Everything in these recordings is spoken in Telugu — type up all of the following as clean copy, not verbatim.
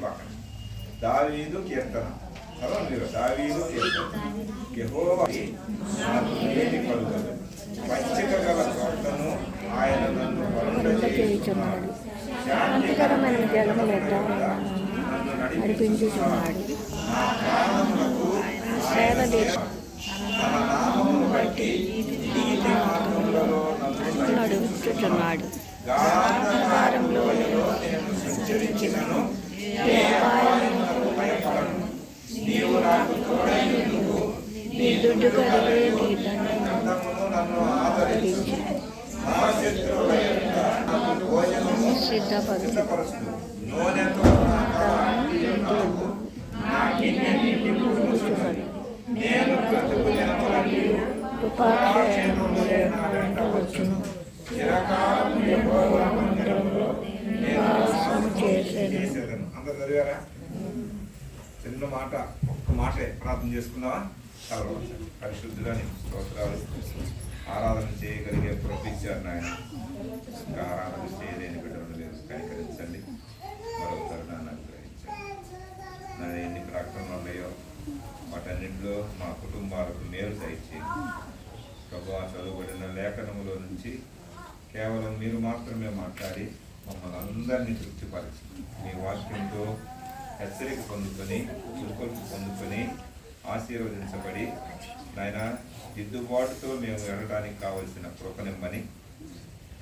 పక్కన దావీదు కీర్తన మీరు దావీదు కీర్తన యెహోవా నాకు ఏమి కలుగదు పచ్చిక గల చోట్లను ఆయన నన్ను చేయుచున్నాడు, శాంతికరమైన జలములెద్ద నన్ను నడిపించుచున్నాడు. నా ప్రాణములకు సేవ తన నామమును బట్టి నీతి మార్గములలో నన్ను నడుపుచున్నాడు. గాఢాంధకారములో నేను సంచరించినను ఏ అపాయమునకు భయపడను. నీవు నాకు తోడైనందుకు నీ దుడ్డు కలిగే నీ గ్రంథమును నన్ను ఆదరించి నా శత్రువుల ఎదుట నాకు భోజనము సిద్ధపరచును. నూనెతో నా తల అంటియున్నావు, నా గిన్నె నిండి పొర్లుచున్నది. నేను బ్రతుకు దినములన్నీ వచ్చును. చిరకాలము యెహోవా మందిరములో నేను చేసేదను. అందరు చదివారా? చిన్న మాట, ఒక్క మాటే ప్రార్థన చేసుకున్నావా? పరిశుద్ధులని స్తోత్రాలు. ఆరాధన చేయగలిగే ప్రొఫిచ్చారు నాయన. ఇంకా ఆరాధన చేయలేని బిడ్డలు లేదు, కనికరించండి. మరో తరుణాన్ని అనుగ్రహించండి. నా ఎన్ని ప్రకటనలు ఉన్నాయో వాటన్నింటిలో మా కుటుంబాలకు మేలు దయచేయండి. ప్రభువా, చదువుబడిన లేఖనములో నుంచి కేవలం మీరు మాత్రమే మాట్లాడి మమ్మల్ని అందరినీ తృప్తిపరిచి మీ వాక్యంతో హెచ్చరిక పొందుకొని చురుకొల్పు పొందుకొని ఆశీర్వదించబడి నాయన దిద్దుబాటుతో మేము వెళ్ళడానికి కావలసిన కృపనిమ్మని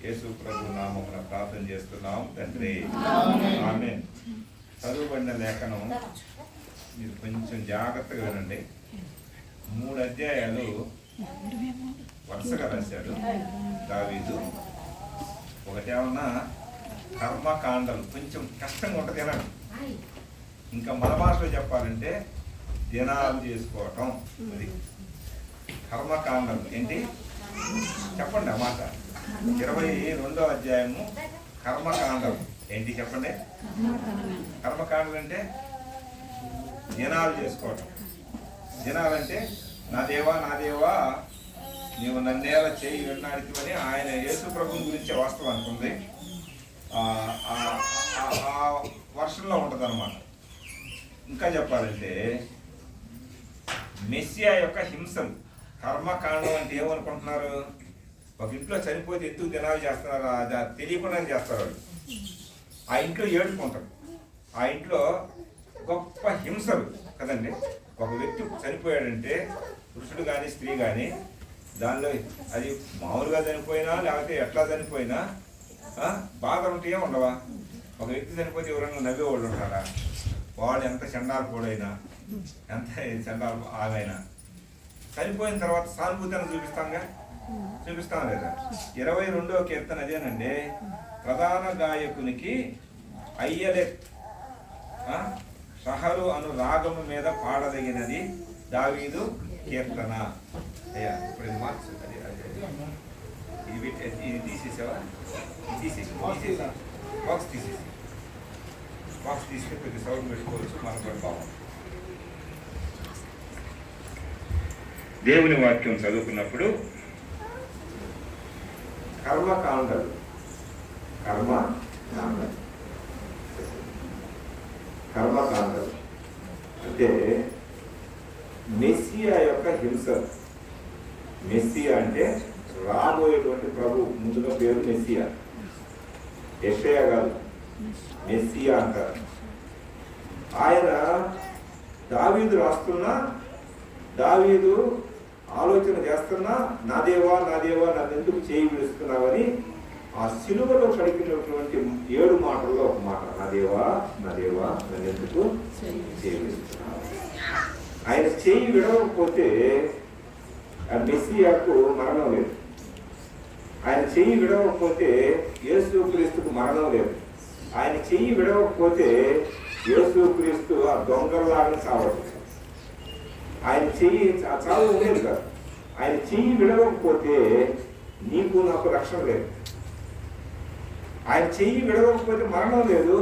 యేసు ప్రభు నామమున ప్రార్థన చేస్తున్నాం తండ్రి, ఆమేన్. చదువుబడిన లేఖనం మీరు కొంచెం జాగ్రత్తగా వినండి. 3 అధ్యాయాలు వరుసగా రాశాడు దావీదు. ఒకటేమన్నా కర్మకాండలు, కొంచెం కష్టంగా ఉంటుంది వినండి. ఇంకా మన భాషలో చెప్పాలంటే దినాలు చేసుకోవటం. అది కర్మకాండలు ఏంటి చెప్పండి ఆ మాట. 22వ అధ్యాయము కర్మకాండలు ఏంటి చెప్పండి. కర్మకాండలు అంటే దినాలు చేసుకోవటం. దినాలంటే నా దేవా నా దేవా నీవు నన్నేలా చేయి విన్నాడికి ఆయన యేసు ప్రభుని గురించే వాస్తవం అనుకుంది. ఆ వర్షంలో ఉంటుంది అన్నమాట. ఇంకా చెప్పాలంటే మెస్సియా యొక్క హింసలు. కర్మకాండం అంటే ఏమనుకుంటున్నారు? ఒక ఇంట్లో చనిపోతే ఎందుకు దినాలు చేస్తున్నారు? అది తెలియకుండానే చేస్తారు వాళ్ళు. ఆ ఇంట్లో ఏడుకుంటారు. ఆ ఇంట్లో గొప్ప హింసలు కదండి. ఒక వ్యక్తి చనిపోయాడంటే పురుషుడు కానీ స్త్రీ కానీ దానిలో అది మామూలుగా చనిపోయినా లేకపోతే ఎట్లా చనిపోయినా బాధ ఉంటే ఏమి ఉండవా? ఒక వ్యక్తి చనిపోతే ఎవరైనా నవ్వేవాళ్ళు ఉంటారా? వాడు ఎంత చండాలు పోడైనా ఎంత చండాలు ఆగైనా చనిపోయిన తర్వాత సానుభూతిని చూపిస్తాం లేదా? 22వ కీర్తన అదేనండి. ప్రధాన గాయకునికి అయ్యలే షహరు అను రాగము మీద పాడదగినది దావీదు కీర్తన. అయ్యా ఇప్పుడు ఇది మార్క్స్ ఇది తీసేసావా? బాక్స్ తీసేసి కొద్ది సౌండ్ పెట్టుకోవచ్చు. మనకు బాగుంది. దేవుని వాక్యం చదువుకున్నప్పుడు కర్మకాండలు అంటే మెస్సియా యొక్క హింస. మెస్సియా అంటే రాబోయేటువంటి ప్రభు. ముందుగా పేరు మెస్సియా, యెషయా కాదు, మెస్సియా అంటారు. ఆయన దావీదు రాస్తున్నా, దావీదు ఆలోచన చేస్తున్నా, నా దేవా నా దేవా నన్ను ఎందుకు చేయి విడుస్తున్నావని ఆ సిలువలో కడిగినటువంటి 7 మాటల్లో ఒక మాట, నా దేవా నన్ను ఎందుకు చేయి విడుస్తున్నావు. ఆయన చేయి విడవకపోతే ఆ మెస్సియాకు మరణం లేదు. ఆయన చెయ్యి విడవకపోతే యేసు క్రీస్తుకు మరణం లేదు. ఆయన చెయ్యి విడవకపోతే యేసు క్రీస్తు ఆ దొంగలాగా చావదు. ఆయన చెయ్యి చావు ఉండేది కాదు. ఆయన చెయ్యి విడవకపోతే నీకు నాకు రక్షణ లేదు. ఆయన చెయ్యి విడవకపోతే మరణం లేదు.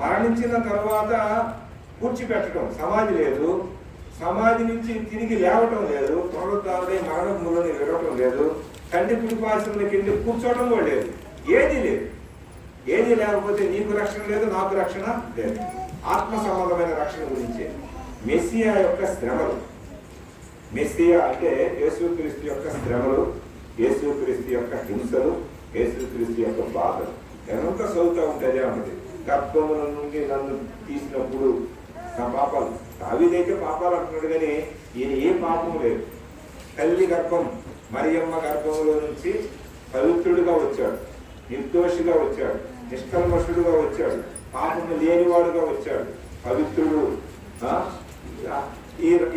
మరణించిన తర్వాత పూడ్చిపెట్టడం సమాధి లేదు. సమాధి నుంచి తిరిగి లేవటం లేదు. పునరుద్ధారుడై మరణములోని విడవటం లేదు. తండ్రి కుడిపార్శ్వంలోకి వెళ్ళి కూర్చోవడం కూడా లేదు. ఏది లేదు. ఏది లేకపోతే నీకు రక్షణ లేదు, నాకు రక్షణ లేదు. ఆత్మ సంబంధమైన రక్షణ గురించే. మెస్సియా యొక్క శ్రమలు, మెస్సియా అంటే యేసుక్రీస్తు యొక్క శ్రమలు, యేసుక్రీస్తు యొక్క హింసలు, యేసుక్రీస్తు యొక్క బాధలు ఎంత చదువుతూ ఉంటే అదే ఉంటుంది. గర్భముల నుండి నన్ను తీసినప్పుడు నా పాపాలు, దావీదైతే పాపాలు అంటున్నాడు కానీ ఈయన ఏ పాపం లేదు. తల్లి గర్భం మరియమ్మ గర్భంలో నుంచి పవిత్రుడిగా వచ్చాడు, నిర్దోషిగా వచ్చాడు, నిష్కల్మషుడుగా వచ్చాడు, పాపము లేనివాడుగా వచ్చాడు, పవిత్రుడు.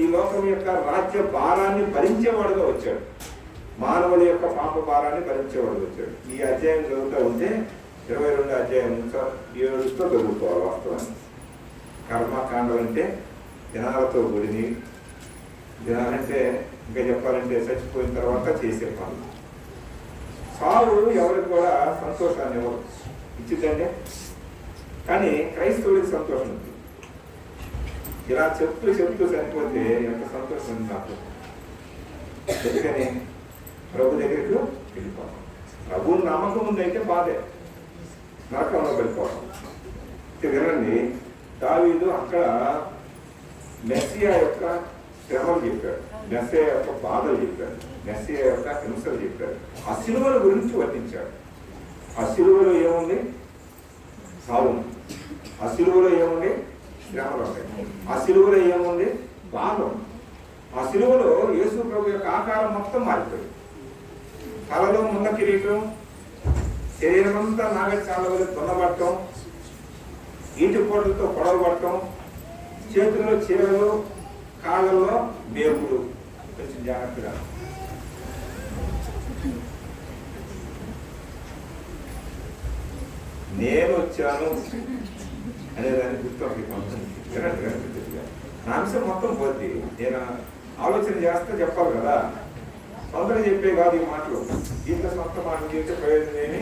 ఈ లోకం యొక్క రాజ్య భారాన్ని భరించేవాడుగా వచ్చాడు, మానవుల యొక్క పాప భారాన్ని భరించేవాడు వచ్చాడు. ఈ అధ్యాయం చదువుతూ ఉంటే 22 అధ్యాయం 7తో చదువుకోవాలి. వాస్తవాన్ని కర్మకాండం అంటే దినాలతో కూడిని, దినాలంటే ఇంకా చెప్పాలంటే చచ్చిపోయిన తర్వాత చేసే పనులు. సావు ఎవరికి కూడా సంతోషాన్ని ఇవ్వదు, ఇచ్చిద్దంటే. కానీ క్రైస్తవుడికి సంతోషం ఉంది. ఇలా చెప్తూ చనిపోతే ఎంత సంతోషం ఉంది నాకు. ఎందుకని ప్రభు దగ్గరికి వెళ్ళిపోతాం. ప్రభువు నమ్మకం ఉందైతే బాధే, నరకంలో వెళ్ళిపోవడం. వినండి, దావీదు అక్కడ మెస్సియా యొక్క శ్రమలు చెప్పాడు, మెస్సియా యొక్క బాధలు చెప్పాడు, మెస్సియా యొక్క హింసలు చెప్పాడు. ఆ శిలువల గురించి వర్ణించాడు. ఆ శిలువలో ఏముంది? సావు. ఆ శిలువలో ఏముంది? శ్రమలు ఉంటాయి. ఆ శిలువలో ఏముంది? బాధం. ఆ శిలువలో యేసు ప్రభు యొక్క ఆకారం మొత్తం మారిపోయింది. తలలో మున్న కిరీటం, శరీరం అంతా నాగచాల వల్ల దున్నబట్టం, ఈటి పోటలతో పొడవబట్టం, చేతుల్లో చీరలు, కాళ్ళల్లో బేపులు. కొంచెం జాగ్రత్తగా. నేను వచ్చాను అనేదాన్ని గుర్తు నా అంశం మొత్తం పోద్ది. నేను ఆలోచన చేస్తే చెప్పాలి కదా, సొంతగా చెప్పే కాదు ఈ మాటలు. దీంట్లో సొంత మాటలు చేస్తే ప్రయోజనం ఏమి?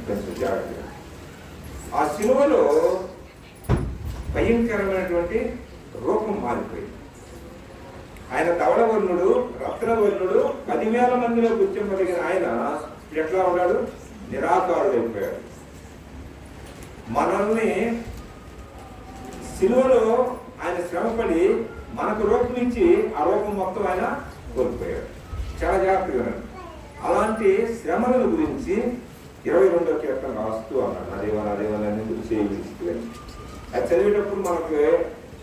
కొంచెం జాగ్రత్తగా. ఆ శిలువలో భయంకరమైనటువంటి రూపం మారిపోయింది. ఆయన ధవళవర్ణుడు, రత్నవర్ణుడు, 10,000 మందిలో గుర్తింపదగిన ఆయన ఎట్లా ఉన్నాడు? నిరాకారుడైపోయాడు. మనల్ని శిలువలో ఆయన శ్రమపడి మనకు రూపం ఇచ్చి ఆ రూపం మొత్తం ఆయన కోల్పోయాడు. చాలా జాగ్రత్తగా. అలాంటి శ్రమల గురించి 22వ కీర్తన రాస్తూ అన్నాడు. అదేమని గురించి చేయించుకోలేదు. అది చదివేటప్పుడు మనకు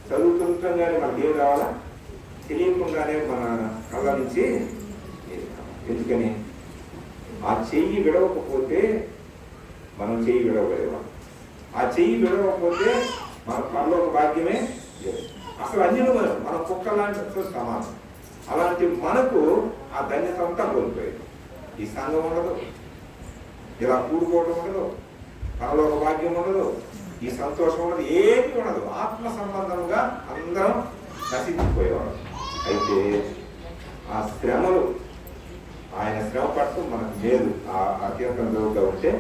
చదువుతుండగానే మనకి ఏం రావాలా? తెలియకుండానే మన కళ్ళ నుంచి. ఎందుకని? ఆ చెయ్యి విడవకపోతే మనం చెయ్యి విడవలేవా? ఆ చెయ్యి విడవకపోతే మన పరలోక భాగ్యమే లేదు. అసలు అన్యులు మనం కుక్క లాంటి సమానం. అలాంటి మనకు ఆ ధన్యత అంతా కోల్పోయేది. ఈ సంఘం ఉండదు, ఇలా కూడుకోవడం ఉండదు, పరలోక భాగ్యం ఉండదు, ఈ సంతోషం ఉండదు, ఏది ఉండదు. ఆత్మ సంబంధంగా అందరం నశించిపోయేవాడు. అయితే ఆ శ్రమలు, ఆయన శ్రమ పట్టు మనకు లేదు. ఆ కీర్తన చదువుతూ ఉంటే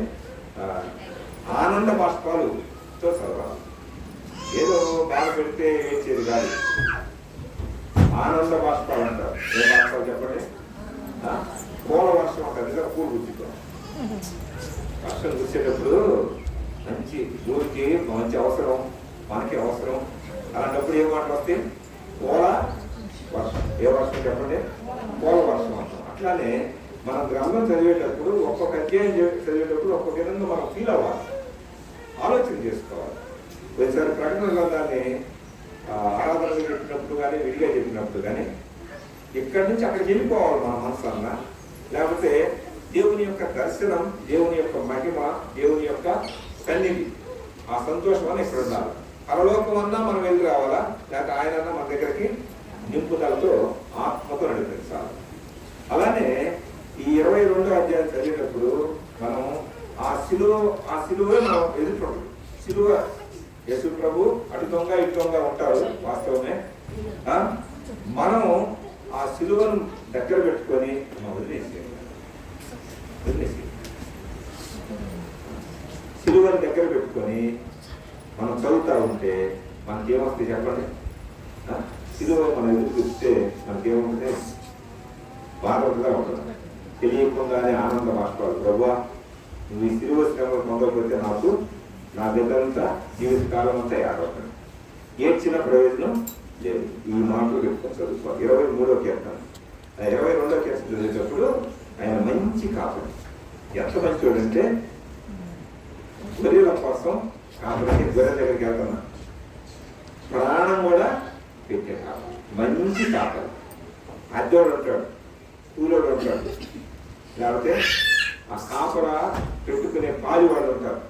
ఆనంద బాష్పాలుతో చదవాలి. ఏదో బాధ పెడితే ఏడ్చేది కాదు. ఆనంద బాష్పాలు అంటారు. ఏ బాష్పాలు చెప్పండి? పూల వర్షం ఉంటుంది కదా, పూలు గుచ్చుకోవాలి. వర్షం గుచ్చేటప్పుడు మంచి ఊరికి మంచి అవసరం, మనకి అవసరం. అలాంటప్పుడు ఏ మాటలు వస్తాయి? పూల వర్షం. ఏ వర్షం చెప్పండి? పూల వర్షం అంటాం. అట్లానే మనం గ్రంథం చదివేటప్పుడు ఒక్కొక్క అధ్యాయం చదివేటప్పుడు ఒక్కొక్క విధంగా మనం ఫీల్ అవ్వాలి, ఆలోచన చేసుకోవాలి. కొన్నిసారి ప్రకటన గ్రంథాన్ని ఆరాధనలు చెప్పినప్పుడు కానీ, విడిగా చెప్పినప్పుడు కానీ ఇక్కడి నుంచి అక్కడికి వెళ్ళిపోవాలి మన మనసు అన్న. లేకపోతే దేవుని యొక్క దర్శనం, దేవుని యొక్క మహిమ, దేవుని యొక్క సన్నిధి, ఆ సంతోషం అన్న ఇక్కడ ఉండాలి. పరలోకం అన్నా మనం వెళ్ళి రావాలా, లేకపోతే ఆయన అన్నా మన దగ్గరికి నింపుదలతో ఆత్మతో నడిపించాలి. అలానే ఈ 22వ అధ్యాయం చదివేటప్పుడు మనం ఆ సిలువే మనం ఎదుర్కొంటాం. సిలువ యేసు ప్రభు అటు దొంగ ఇటు దొంగ ఉంటారు, వాస్తవమే. మనం ఆ సిలువను దగ్గర పెట్టుకొని వదిలేసేయాలి. సిలువను దగ్గర పెట్టుకొని మనం చదువుతూ ఉంటే మనకేమొస్తే చెప్పండి? సిలువ మనం ఎదురు చూస్తే మనకేముంటుంది? బాధగా ఉంటుంది. తెలియకుండానే ఆనంద బాష్పాలు. ప్రభువా, నువ్వు ఈ సిలువ శ్రమలు పొందకపోతే నాకు నా బిడ్డంతా జీవితకాలం అంతా ఏడవకండి, ఏడ్చిన ప్రయోజనం లేదు. ఈ మాటలు చెప్పుకొని చదువుకోవాలి. 23వ కీర్తన 22వ కీర్తన చదివేటప్పుడు ఆయన మంచి కాపరి. ఎంత మంచివాడు అంటే గొర్రెల కోసం కాపరికి గొర్రెల దగ్గరికి వెళ్తున్నా ప్రాణం కూడా పెట్టే కాపరి, మంచి కాపరి. అద్దోడు ఉంటాడు, కూలోడు ఉంటాడు, లేకపోతే ఆ కాపర పెట్టుకునే పాలి వాళ్ళు ఉంటారు,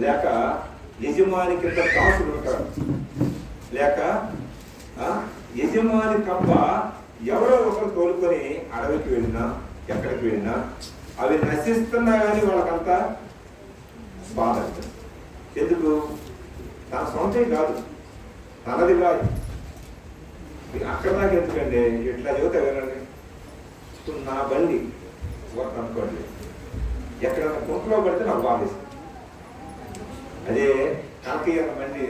లేక యజమాని కింద దాసులు ఉంటారు, లేక యజమాని తప్ప ఎవరో ఒకరు తోలుకొని అడవికి వెళ్ళినా ఎక్కడికి వెళ్ళినా అవి నశిస్తున్నా కానీ వాళ్ళకంతా బాధ. ఎందుకు? తన సొంతం కాదు, తనది కాదు. అక్కడ దాకా ఎందుకండి? ఇట్లా చెబుతా వినండి. ఇప్పుడు నా బండి అనుకోండి, ఎక్కడైనా కుంట్లో పడితే నాకు బాధేస్తుంది. అదే కాకయ్య బండి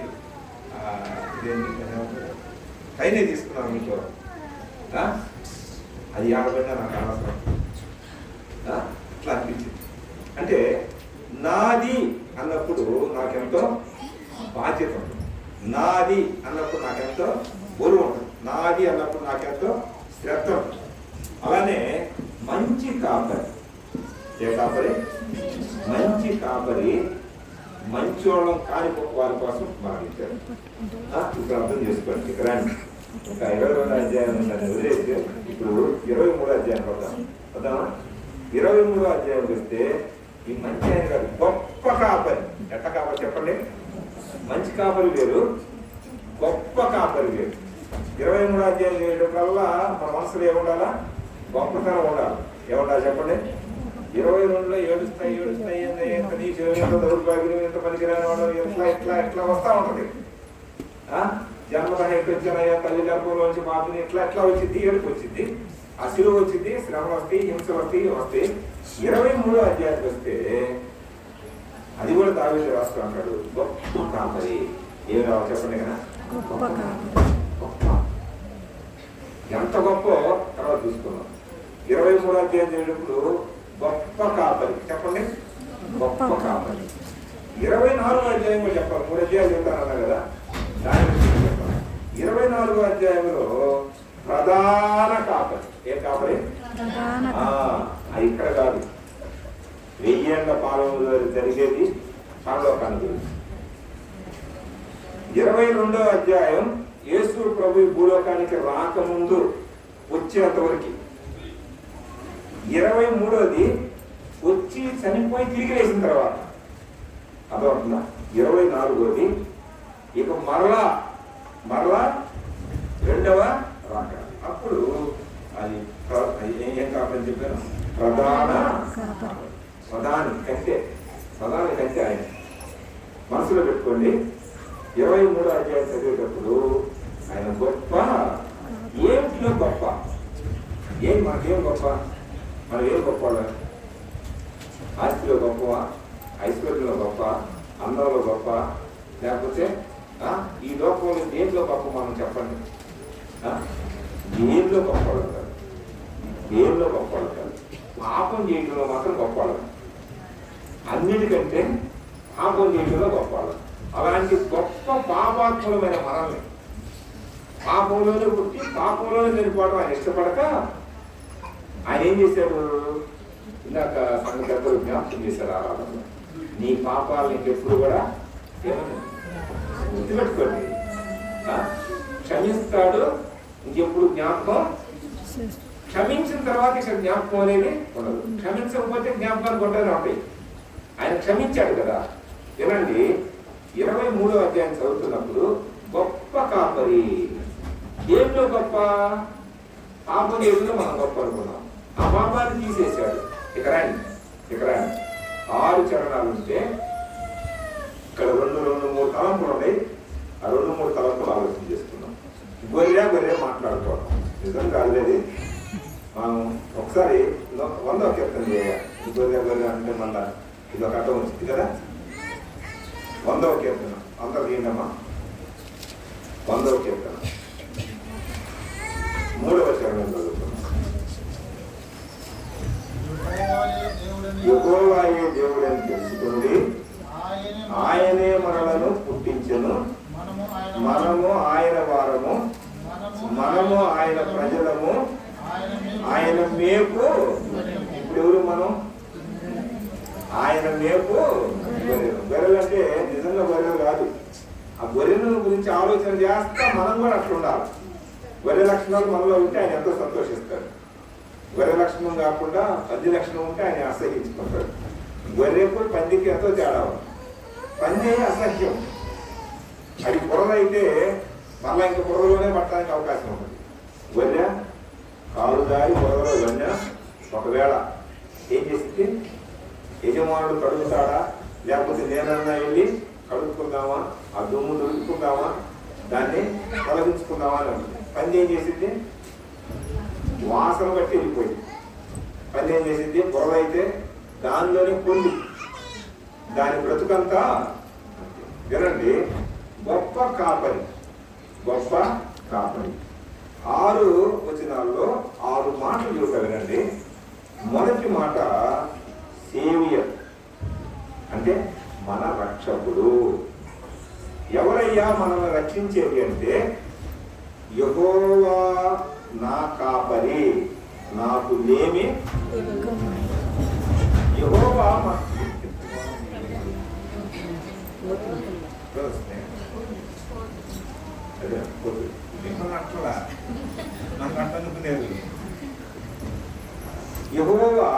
పైన తీసుకున్నాను మీకు, అది ఆడబడినా నాకు అనవసరం అట్లా అనిపించింది. అంటే నాది అన్నప్పుడు నాకెంతో బాధ్యత ఉంటుంది, నాది అన్నప్పుడు నాకెంతో బరువు ఉంటుంది, నాది అన్నప్పుడు నాకెంతో శ్రద్ధ ఉంటుంది. అలానే మంచి కాపరి, ఏ కాపరి? మంచి కాపరి మంచోళం కాని వారి కోసం మరణించారు. ఇప్పుడు అర్థం చేసుకోండి. ఇక్కడ ఇంకా 22వ అధ్యాయం వదిలేస్తే ఇప్పుడు 23వ అధ్యాయం వద్దామా? 23వ అధ్యాయం వస్తే ఈ మంచి ఆయన కాదు, గొప్ప కాపరి. ఎట్ట కాపరి చెప్పండి? మంచి కాపరి వేరు, గొప్ప కాపరి వేరు. 23వ అధ్యాయం చేయడంవల్ల మన మనసులో ఏముండాలా? గొప్పతనం ఉండాలి. ఏముండాలి చెప్పండి? 22లో ఏడుస్తాయి ఎంత నీచు, ఎంత దౌర్భాగ్యం, ఎంత పనికిరాని వాడు, ఎట్లా వస్తా ఉంటది. జన్మదానికి వచ్చానయ్యా, తల్లి గర్భంలోంచి మాటని ఇట్లా వచ్చింది, ఏడుపు వచ్చింది, ఆ శిలువ వచ్చింది, శ్రమ వస్తాయి, హింస వస్తాయి. 23వ అధ్యాయానికి వస్తే అది కూడా దావీదు రాస్తూ అంటాడు, గొప్ప కాపరి. ఏమి రావాలి చెప్పండి కదా? గొప్ప. ఎంత గొప్ప తర్వాత చూసుకున్నాం. 23వ అధ్యాయం చేసేటప్పుడు గొప్ప కాపరి చెప్పండి, గొప్ప కాపరి. 24వ అధ్యాయంలో చెప్పాలి, 3 అధ్యాయాలు చెప్తానన్నా కదా, దాని గురించి చెప్పాలి. 24వ అధ్యాయంలో ప్రధాన కాపరి. ఏ కాపరి? అది ఇక్కడ కాదు, 1000 ఏళ్ల పాలనలో జరిగేది పరలోకాన్ని గురించి. 22వ అధ్యాయం యేసు ప్రభు భూలోకానికి రాకముందు వచ్చేంత వరకు. 23వది వచ్చి చనిపోయి తిరిగి లేచిన తర్వాత. అదవుతుందా? 24వది ఇక మరలా రెండవ రాక. అప్పుడు అది ఏం కాపని చెప్పాను? ప్రధాని కంటే ఆయన మనసులో పెట్టుకోండి. 23వ అధ్యాయం చదివేటప్పుడు ఆయన గొప్ప. ఏమిటిలో గొప్ప? మనకేం గొప్ప? మనం ఏం గొప్ప? ఆస్తిలో గొప్పవా? ఐశ్వర్యంలో గొప్ప? అందంలో గొప్ప? లేకపోతే ఈ లోకంలో దేంట్లో గొప్ప మనం చెప్పండి? దేంట్లో గొప్ప కాదు, దేంట్లో గొప్ప కాదు. పాపం చేయడంలో మాత్రం గొప్ప. అన్నిటికంటే పాపం చేయడంలో గొప్ప. అలాంటి గొప్ప పాపాత్మలమైన మనల్ని పాపంలోనే పుట్టి పాపంలోనే చనిపోవడం ఆయన ఇష్టపడక ఆయన ఏం చేశాడు? ఇందాక సంగతి జ్ఞాపకం చేశారు ఆరాధన. నీ పాపాలను ఇంకెప్పుడు కూడా గుర్తుపెట్టుకోండి, క్షమిస్తాడు, ఇంకెప్పుడు జ్ఞాపకం. క్షమించిన తర్వాత ఇక జ్ఞాపకం అనేది ఉండదు. క్షమించకపోతే జ్ఞాపకాలు కొట్టని ఉంటాయి. ఆయన క్షమించాడు కదా. వినండి, 23వ అధ్యాయం చదువుతున్నప్పుడు గొప్ప కాపరి. ఏంలో గొప్ప? పాపం ఏదో మనం గొప్ప అనుకున్నాం, ఆ పాపాన్ని తీసేశాడు. ఇక రండి 6 చరణాలు ఉంటే ఇక్కడ 2-3 తలంపులు ఉన్నాయి. ఆ 2-3 తలంపులు ఆలోచన చేసుకున్నాం. గొర్రె మాట్లాడుకోవడం నిజం కాలేదు. మనం ఒకసారి 100వ కీర్తన చేయాలి. గొర్రె అంటే మళ్ళా ఇది ఒక అర్థం వచ్చింది కదా. 100వ కీర్తన అందరు ఏంటమ్మా? 100వ కీర్తన 3వ చరణం చదువుతున్నాం. యెహోవాయే దేవుడని తెలుసుకోండి, ఆయనే మనము ఆయన వారము, మనము ఆయన ప్రజలము, ఆయన మేపు. ఇప్పుడు ఎవరు మనం? ఆయన మేపు గొర్రెలు. గొర్రెలు అంటే నిజంగా గొర్రెలు కాదు. ఆ గొర్రెల గురించి ఆలోచన చేస్తా మనం కూడా అట్లా ఉండాలి. గొర్రె లక్షణాలు మనలో ఉంటే ఆయన ఎంతో సంతోషిస్తాడు. గొర్రె లక్షణం కాకుండా పంది లక్షణం ఉంటే ఆయన అసహించుకుంటాడు. గొర్రెకు పందికి ఎంతో తేడా. పంది అసహ్యం. అది బుర్రదైతే మళ్ళా ఇంకా బుర్రలోనే పట్టడానికి అవకాశం ఉంటుంది. గొర్రె కాలుదారి బుర్రలో గొర్రె ఒకవేళ ఏం చేసింది? యజమానుడు కడుగుతాడా, లేకపోతే నేనన్నా వెళ్ళి కడుక్కుందామా, ఆ దుమ్ము దొరుకుతుందామా, దాన్ని తొలగించుకుందామా అని ఉంటుంది. పంది ఏం చేసింది? వాసన బట్టి వెళ్ళిపోయింది. పంది ఏం చేసింది? బుర్ర అయితే దానిలోనే పొంది దాని బ్రతుకంతా. వినండి, గొప్ప కాపరి, గొప్ప కాపరి. 6 వచనాల్లో 6 మాటలు చూడ. వినండి. మొదటి మాట సేవియర్, అంటే మన రక్షకుడు. ఎవరయ్యా మనల్ని రక్షించేది అంటే యెహోవా నా కాపరి, నాకు లేమి. యెహోవా యెహోవా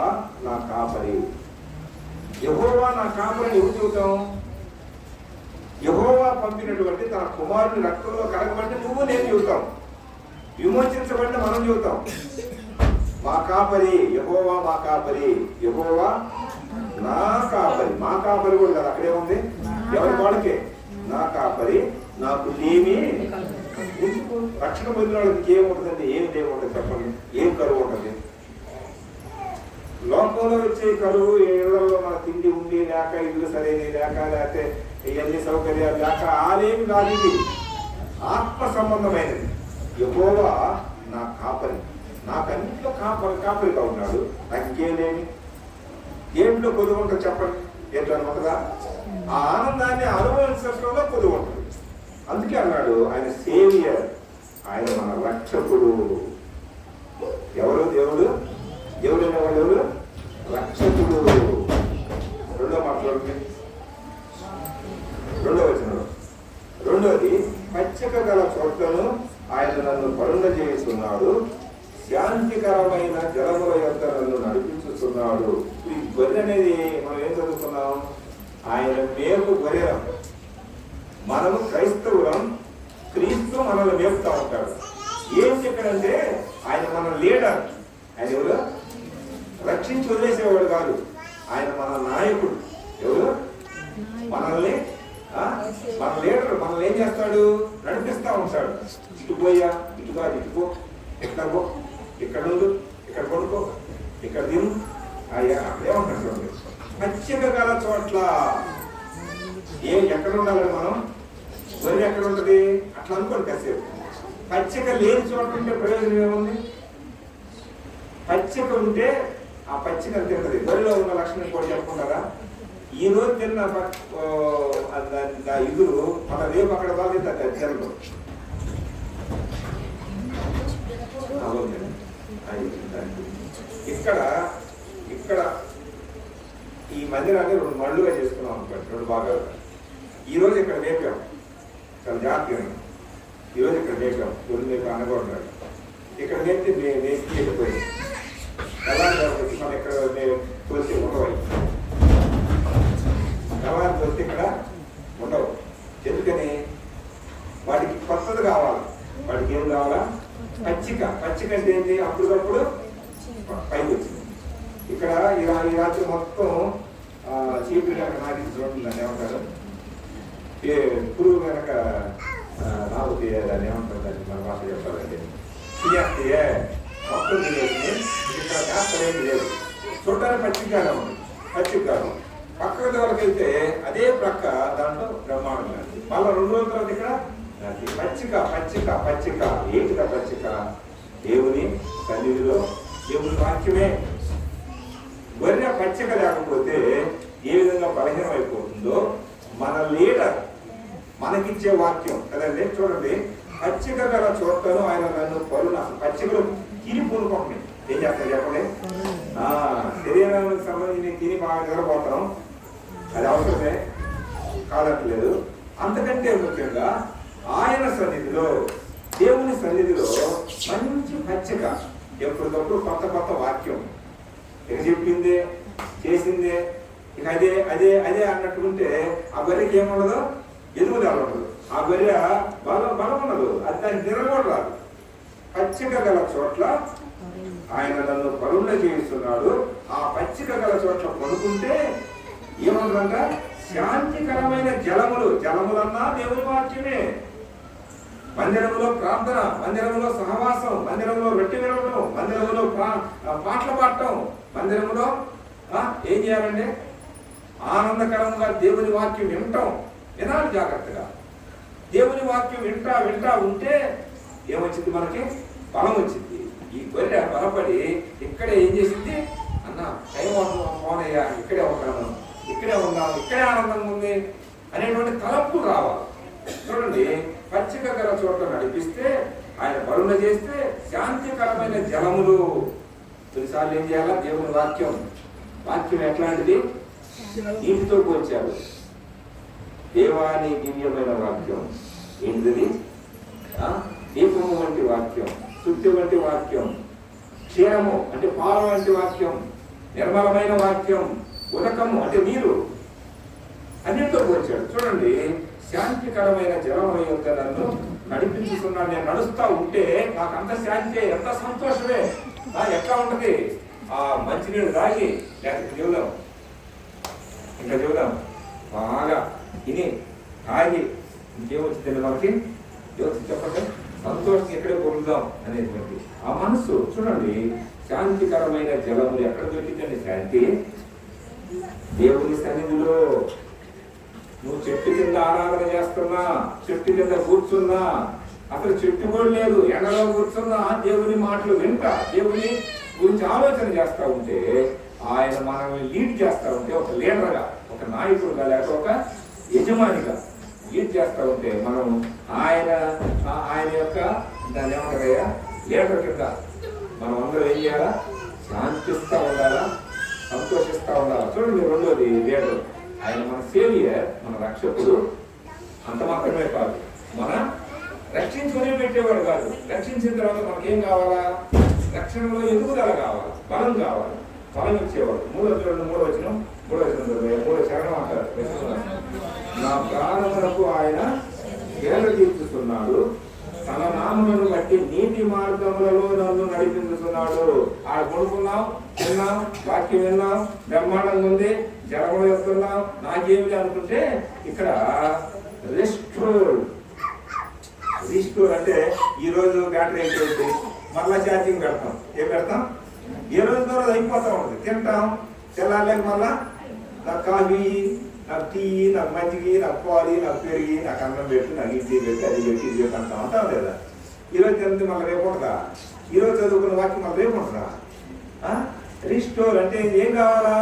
నా కాపరి. యెహోవా నా కాపరి ఎవరు చెబుతాం? యెహోవా పంపినటువంటి తన కుమారుని రక్తంలో కడగబట్టి నువ్వు నేను చెబుతాం. విమోచించబడిన మనం చెబుతాం. మా కాపరి యెహోవా, మా కాపరి యెహోవా నా కాపరి. మా కాపరి కూడా కదా, అక్కడే ఉంది. ఎవరి వాళ్ళకే నా కాపరి, నాకు లేమి. రక్షణ పొందిన వాళ్ళకి ఏముంటుందండి? ఏమి ఏముంటుంది చెప్పండి? ఏం కరువు ఉంటుంది? లోకంలో వచ్చే కరువు, ఇళ్లలో మన తిండి ఉండి లేక, ఇల్లు సరైన లేక, లేకపోతే ఇవన్నీ సౌకర్యాలు లేక, ఆలేమి కాదు. ఇది ఆత్మ సంబంధమైనది. యెహోవా నా కాపరి, నాకన్నింటిలో కాపరిగా ఉన్నాడు. నాకు ఇంకేం లేని ఏంట్లో కొద్దిగా ఉంటుంది చెప్పండి? ఏంటో అనుకుంటుందా? ఆ ఆనందాన్ని అనుభవించడంలో కొద్దిగా ఉంటుంది. అందుకే అన్నాడు ఆయన సేవియర్, ఆయన మన రక్షకుడు. ఎవరు దేవుడు? దేవుడు అనేవాడు ఎవరు? రక్షకుడు. రెండో మాట్లాడుతుంది, 2వ వచనంలో. రెండోది, పచ్చిక గల చోట్లను ఆయన నన్ను పరుండజేస్తున్నాడు, శాంతికరమైన జలముల యొద్ద నన్ను నడిపించుతున్నాడు. ఈ గొర్రె అనేది మనం ఏం చదువుకున్నాం? ఆయన మేపు గొర్రెలం. మనము క్రైస్తవులం, క్రీస్తు మనల్ని మేపుతా ఉంటాడు. ఏం చెప్పాడంటే ఆయన మన లీడర్. ఆయన ఎవరు? రక్షించి వదిలేసేవాడు కాదు, ఆయన మన నాయకుడు. ఎవరు? మనల్ని మన లీడర్. మనల్ని ఏం చేస్తాడు? నడిపిస్తా ఉంటాడు. ఇటు పోయా, ఇటుగా, ఇటుకో, ఇక్కడ పో, ఇక్కడ ఉండు, ఇక్కడ కొడుకో, ఇక్కడ తిను. అయ్యా అక్కడే ఉంటాడు చూడండి. పచ్చిక గల చోట్ల ఎక్కడ ఉండాలని మనం? గొర్రె ఎక్కడ ఉంటుంది? అట్లా అనుకోండి కాసేపు. పచ్చిక లేని చోట ఉంటే ప్రయోజనం ఏముంది? పచ్చిక ఉంటే ఆ పచ్చిక తింటది. గొర్రెలో ఉన్న లక్షణం కూడా చెప్పుకుంటారా? ఈ రోజు తిన్న ఇగురు మన రేపు అక్కడ బాగా తినదు. ఇక్కడ ఇక్కడ ఈ మందిరాన్ని 2 మళ్ళుగా చేసుకున్నాం అనుకోండి, 2 భాగాలు. ఈరోజు ఇక్కడ వేపాం, చాలా జాగ్రత్తగా. ఈరోజు ఇక్కడ వేపాం, రోజు మీకు అనగొంటాడు. ఇక్కడ వేస్తే వేసి వెళ్ళిపోయింది. ఎలా వచ్చి మనం ఇక్కడ తోసి ఉండవు. ఎలా తోస్తే ఇక్కడ ఉండవు. ఎందుకని? వాటికి కొత్తది కావాలి. వాటికి ఏం కావాలా? పచ్చిక. పచ్చిక అంటే ఏంటి? అప్పటికప్పుడు పైకి వచ్చింది. ఇక్కడ ఈ రాత్రి మొత్తం చీపురు కనుక నాటి చూడండి, ఏమంటారు? పురుగు కనుక నాకు దాన్ని ఏమంటారు? దాన్ని మన భాష చెప్పాలండి. తినేస్తే మొత్తం తినేసి ఇక్కడ కాస్తలేమి లేదు. చూడటానికి పచ్చికారం ఉంది. పచ్చికారం పక్కన వరకు వెళ్తే అదే ప్రక్క దాంట్లో బ్రహ్మాండం. మళ్ళీ 2 రోజుల తర్వాత ఇక్కడ పచ్చిక పచ్చిక పచ్చిక. ఏంటిదా పచ్చిక? దేవుని సన్నిధిలో దేవుని వాక్యమే. గొర్రె పచ్చిక లేకపోతే ఏ విధంగా బలహీనం అయిపోతుందో మన లీడర్ మనకిచ్చే వాక్యం కదండి. చూడండి, పచ్చిక గల చోట్లను ఆయన నన్ను పరుణ, పచ్చికలు తిని పూనుకోండి. ఏం చేస్తారు చెప్పండి? శరీరానికి సంబంధించి తిని బాగా నిద్రపోతాం, అది అవసరమే కాదట్లేదు. అంతకంటే ముఖ్యంగా ఆయన సన్నిధిలో, దేవుని సన్నిధిలో మంచి పచ్చిక, ఎప్పటికప్పుడు కొత్త కొత్త వాక్యం, ఇక చెప్పిందే చేసిందే, ఇక అదే అదే అదే అన్నట్టుకుంటే ఆ బర్రెకి ఏముండదు, ఎదుగుదల ఉండదు. ఆ బర్రె బలం ఉండదు, అది దానికి నిలబడి రాదు. పచ్చిక గల చోట్ల ఆయన నన్ను పరుణ చేయిస్తున్నాడు. ఆ పచ్చిక గల చోట్ల పడుకుంటే ఏమన్నా శాంతికరమైన జలములు, జలములన్నా దేవుని వాక్యమే. మందిరంలో ప్రార్థన, మందిరంలో సహవాసం, మందిరంలో రొట్టె వినవడం, మందిరంలో పాటలు పాడటం, మందిరంలో ఏం చేయాలండి? ఆనందకరంగా దేవుని వాక్యం వినటం, వినాలి జాగ్రత్తగా. దేవుని వాక్యం వింటా ఉంటే ఏమొచ్చింది? మనకి బలం వచ్చింది. ఈ గొర్రె బలపడి ఇక్కడే ఏం చేసింది? అన్న టైం పోనయ్యా, ఇక్కడే ఉంటాను, ఇక్కడే ఉన్నాను, ఇక్కడే ఆనందంగా ఉంది అనేటువంటి తలంపు రావాలి. చూడండి, పచ్చిక గల చోట్ల నడిపిస్తే, ఆయన బరుణ చేస్తే శాంతికరమైన జలములు. కొన్నిసార్లు ఏం చేయాలా? దేవుని వాక్యం ఎట్లాంటిది? నీటితో పోల్చారు. దేవాని దివ్యమైన వాక్యం ఏంటిది? దీపము వంటి వాక్యం, శుద్ధి వంటి వాక్యం, క్షీరము అంటే పాల వంటి వాక్యం, నిర్మలమైన వాక్యం, ఉదకము అంటే నీరు, అన్నింటితో పోల్చాడు. చూడండి, శాంతికరమైన జలముల యొక్క నన్ను నడిపించుకున్నాను. నేను నడుస్తా ఉంటే నాకు అంత శాంతి, ఎంత సంతోషమే. ఎట్లా ఉంటది? ఆ మంచినీళ్ళు తాగి, లేకపోతే చెబుదాం బాగా తిని తాగి ఇంకేమొచ్చిందండి మనకి? చెప్పండి, సంతోషం ఎక్కడే పొందుదాం అనేటువంటి ఆ మనస్సు. చూడండి, శాంతికరమైన జలములు ఎక్కడ దొరికిందండి? శాంతి దేవుని సన్నిధిలో. నువ్వు చెట్టు కింద ఆరాధన చేస్తున్నా, చెట్టు కింద కూర్చున్నా, అసలు చెట్టు కూడా లేదు, ఎండలో కూర్చున్నా, దేవుని మాటలు వింటా, దేవుని గురించి ఆలోచన చేస్తా ఉంటే, ఆయన మనల్ని లీడ్ చేస్తా ఉంటే, ఒక లీడర్గా, ఒక నాయకుడుగా, లేక ఒక యజమానిగా లీడ్ చేస్తా ఉంటే, మనం ఆయన యొక్క దాన్ని ఏమంటారయ్యా, లీడర్ కింద మనం అందరూ ఏం చేయాలా? శాంతిస్తూ ఉండాలా, సంతోషిస్తూ ఉండాలా. చూడండి, రెండోది లీడర్. ఆయన మన సేవియర్, మన రక్షకుడు. అంత మాత్రమే కాదు, మన రక్షించుకునే పెట్టేవాడు కాదు. రక్షించిన తర్వాత మనకేం కావాలా? రక్షణలో ఎదుగుదల కావాలి, బలం కావాలి, బలం ఇచ్చేవాడు. మూడో వచనం మూడో చరణం అంటారు. నా ప్రాణములకు ఆయన కేరళ తీర్చుతున్నాడు, తన నామములను బట్టి నీతి మార్గములలో నన్ను నడిపించుతున్నాడు. ఆడ కొనుక్కున్నాం, విన్నాం, వాక్యం విన్నాం, బ్రహ్మాండంగా ఉంది, జలములు వేస్తున్నాం, నాకేమిటి అనుకుంటే ఇక్కడ రిస్టోర్ అంటే ఈ రోజు బ్యాటరీ అయిపోయింది, మళ్ళా ఛార్జింగ్ పెడతాం. ఏం పెడతాం? ఏ రోజు రోజు అయిపోతా ఉంటుంది. తింటాం, తెల్లారలేక మళ్ళా నాకు కాఫీ, నాకు టీ, నాకు మజ్జిగి, నాకు పాలు, నాకు పెరిగి, నాకు అన్నం పెట్టి, నాకు ఇది పెట్టి, అది పెట్టి, ఇది పెట్టి అంటాం. అంటాం లేదా? ఈరోజు తింది మళ్ళీ రేపు ఉంటుందా? ఈరోజు చదువుకున్న వాక్యం మళ్ళీ రేపు ఉంటుందా? రిస్టోర్ అంటే ఏం కావాలా?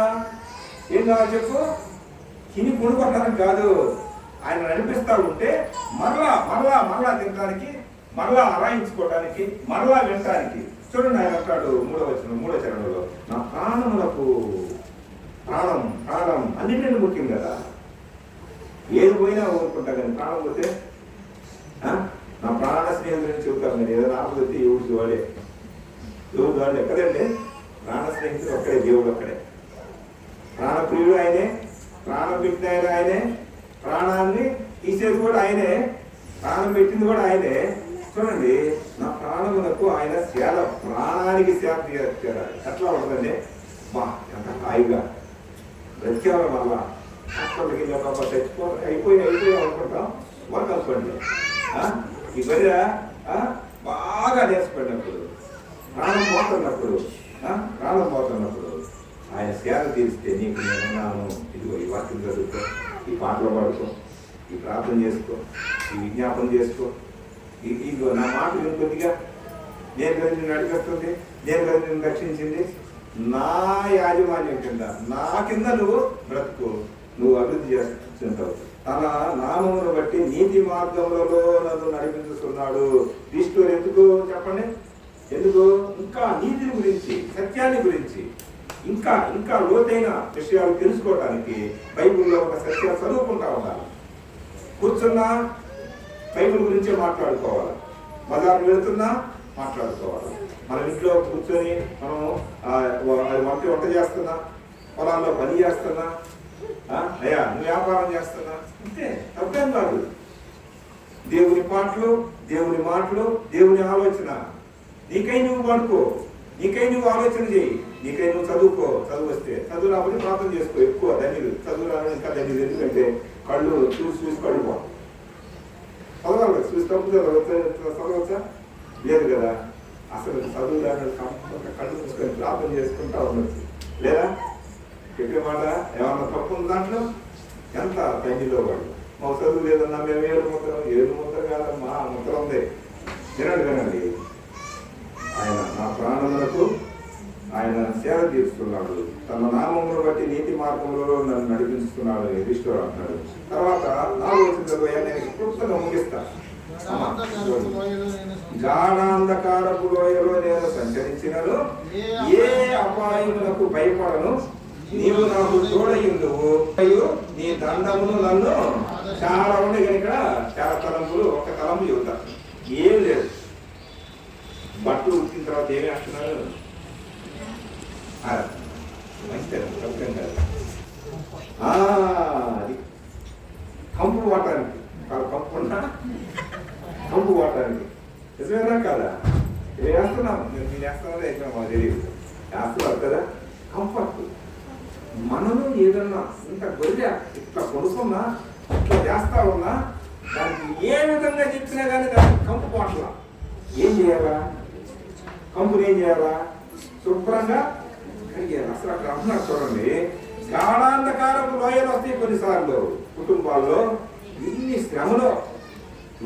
ఏం కావాలి చెప్పు? తిని కొనుక్కోవడానికి కాదు, ఆయన నడిపిస్తూ ఉంటే మరలా తినడానికి, మరలా ఆరాయించుకోవడానికి, మరలా వినడానికి. చూడండి, ఆయన అంటాడు మూడో చరణంలో, నా ప్రాణములకు, ప్రాణం అన్నింటినీ ముఖ్యం కదా. ఏది పోయినా ఊరుకుంటా, కానీ ప్రాణం పోతే నా ప్రాణ స్నేహితులని చెబుతాను. నేను ఏదైనా ఆపదొస్తే ఎవరు వాడే కదండి. ప్రాణ స్నేహితుడు ఒక్కడే, దేవుడు ఒక్కడే. ప్రాణప్రియుడు ఆయనే, ప్రాణం పెట్టిన ఆయనే, ప్రాణాన్ని తీసేది కూడా ఆయనే, ప్రాణం పెట్టింది కూడా ఆయనే. చూడండి, నా ప్రాణములకు ఆయన సేద, ప్రాణానికి సేద తీరాడు. ఎట్లా ఉంటుందండి? బా ఎంత హాయిగా బ్రతికేవాళ్ళ వల్ల హాస్పిటల్కి వెళ్ళి చచ్చిపో అయిపోయి అనుకుంటాం. వర్క్ అనుకోండి, ఈ బర్రె బాగా నేర్చుకున్నప్పుడు, ప్రాణం పోతున్నప్పుడు ఆయన సేద తీరిస్తే, నీకు నేనున్నాను, ఇదిగో ఈ వాక్యం చదువుకో, ఈ పాటలు పాడుకో, ఈ ప్రార్థన చేసుకో, ఈ విజ్ఞాపన చేసుకో, ఇదిగో నా మాట విని కొద్దిగా, నేను కదా నిన్ను నడిపిస్తుంది, నేను కదా నిన్ను రక్షించింది, నా యాజమాన్యం కింద, నా కింద నువ్వు బ్రతుకు, నువ్వు అభివృద్ధి చేస్తుంటావు. తన నామమును బట్టి నీతి మార్గములలో నన్ను నడిపించుతున్నాడు. ఈశ్వరు ఎందుకు చెప్పండి? ఎందుకు? ఇంకా నీతిని గురించి, సత్యాన్ని గురించి, ఇంకా ఇంకా లోతైన విషయాలు తెలుసుకోవడానికి బైబిల్లో ఒక సత్యాలు చదువుకుంటా ఉండాలి. కూర్చున్నా బైబిల్ గురించే మాట్లాడుకోవాలి. బజార్కి వెళుతున్నా మాట్లాడుకోవాలి. మన ఇంట్లో కూర్చొని మనం వంట చేస్తున్నా, పొలాల్లో పని చేస్తున్నా, అయ్యా నువ్వు వ్యాపారం చేస్తున్నా, అంతే, తప్పేం కాదు. దేవుని పాటలు, దేవుని మాటలు, దేవుని ఆలోచన నీకై నువ్వు పడుకో, నీకై నువ్వు ఆలోచన చేయి, నీకై నువ్వు చదువుకో. చదువు వస్తే చదువు రాబట్టి ప్రార్థన చేసుకో. ఎక్కువ ధన్యులు, చదువు రావడం ఇంకా ధన్యులు. ఎందుకంటే కళ్ళు చూసి కళ్ళు పో చదవాలి. చూసి తప్పు చదవచ్చా? లేదు కదా. అసలు చదువు రాని కళ్ళు చూసుకొని ప్రార్థన చేసుకుంటా ఉండొచ్చు. లేదా చెప్పే మాట ఏమన్నా తప్పు ఉంది దాంట్లో? ఎంత తండ్రిలో వాడు మా చదువు లేదన్నా మేము ఏడు ముద్ర కాదమ్మా, ముద్ర ఉంది. వినండి, ఆయన నా ప్రాణములకు ఆయన సేవ తీరుస్తున్నాడు. తన నామమును బట్టి నీతి మార్గంలో నన్ను నడిపిస్తున్నాడు ఈశ్వరు అంటాడు. తర్వాత 4వ వచనంలో నేను క్లుప్తంగా ముగిస్తాను. గాఢాంధకారపు లోయలో నేను సంచరించినను ఏ అపాయములకు భయపడను, నీవు నాకు తోడయుందువు, నీ దండమును నన్ను. చాలా ఉన్నాయి కానీ ఇక్కడ చాలా తలంపులు, ఒక తలంపు చెబుతా. ఏం లేదు, బట్టలు ఉట్టిన తర్వాత ఏమి వేస్తున్నారు? మంచిదే, తప్పేం కాదు. అది కంపు వాటానికి కాదు, కంపు వాటానికి నిజమేనా కాదా? వేస్తున్నాం, మీరు వేస్తున్నారో ఎక్కడ మాకు తెలియదు. వేస్తున్నారు కదా, కంఫర్ట్. మనము ఏదన్నా ఇంత గొర్రె ఇట్లా కొనుక్కున్నా, ఇట్లా చేస్తా ఉన్నా, దానికి ఏ విధంగా చెప్పినా కానీ దానికి కంపు పోట్ల. ఏం చేయాలా? కంపుని ఏం చేయాలా? శుభ్రంగా కడిగేయాలి. అసలు అక్కడ అంటున్నారు చూడండి, గాఢాంధకారపు లోయలు వస్తాయి కొన్నిసార్లు కుటుంబాల్లో. ఇన్ని శ్రమలో